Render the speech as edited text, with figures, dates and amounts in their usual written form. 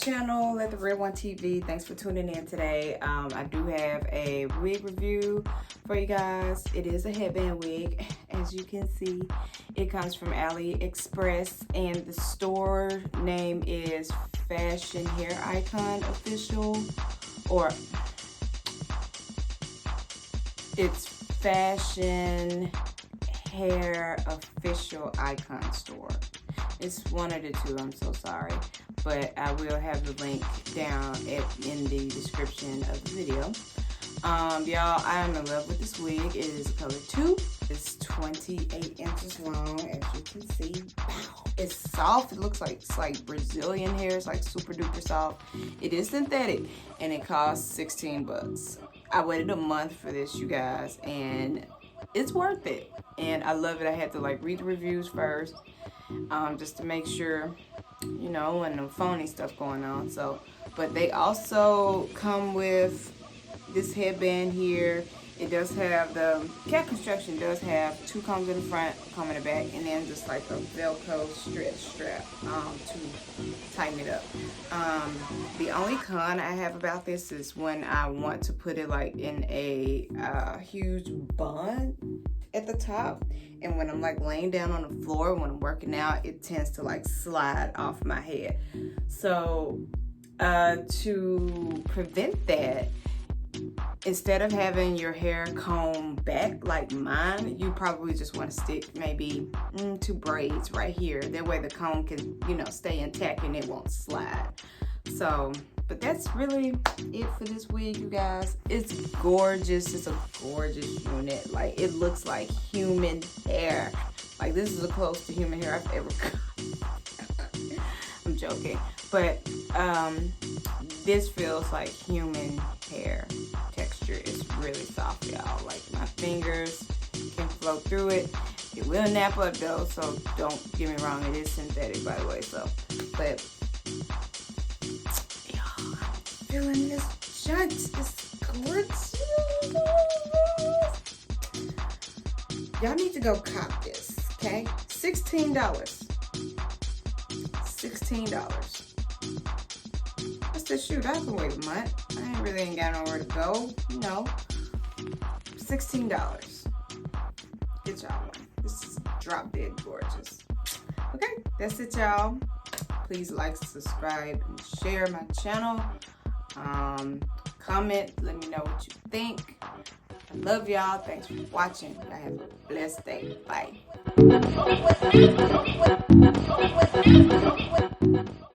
channel, Let the Real One TV. Thanks for tuning in today. I do have a wig review for you guys. It is a headband wig, as you can see. It comes from Aliexpress, and the store name is Fashion Hair Icon Official, or it's Fashion Hair Official Icon Store. It's one of the two, I'm so sorry, but I will have the link down in the description of the video. Y'all, I am in love with this wig. It is color 2. It's 28 inches long, as you can see. Wow. It's soft. It looks like it's like Brazilian hair. It's like super duper soft. It is synthetic, and it costs 16 bucks. I waited a month for this, you guys, and it's worth it. And I love it. I had to like read the reviews first, just to make sure, you know, and no phony stuff going on. So, but they also come with this headband here. It does have the cat construction does have 2 combs in the front, comb in the back, and then just like a Velcro stretch strap to tighten it up. The only con I have about this is when I want to put it like in a huge bun at the top, and when I'm like laying down on the floor when I'm working out, it tends to like slide off my head. So to prevent that, instead of having your hair combed back like mine, you probably just want to stick maybe 2 braids right here. That way the comb can, you know, stay intact and it won't slide. So, but that's really it for this wig, you guys. It's gorgeous. It's a gorgeous unit. Like, it looks like human hair. Like, this is the closest to human hair I've ever got. I'm joking. But this feels like human hair texture. It's really soft, y'all. Like, my fingers can flow through it. It will nap up though, so don't get me wrong, it is synthetic, by the way. So, but y'all, I'm feeling this shut. It's gorgeous. Y'all need to go cop this, okay? $16. $16. What's the shoot? I can wait a month. I really ain't got nowhere to go. You know, $16. Get y'all one. This is drop dead gorgeous. Okay, that's it, y'all. Please like, subscribe, and share my channel. Comment. Let me know what you think. I love y'all. Thanks for watching. Y'all have a blessed day. Bye.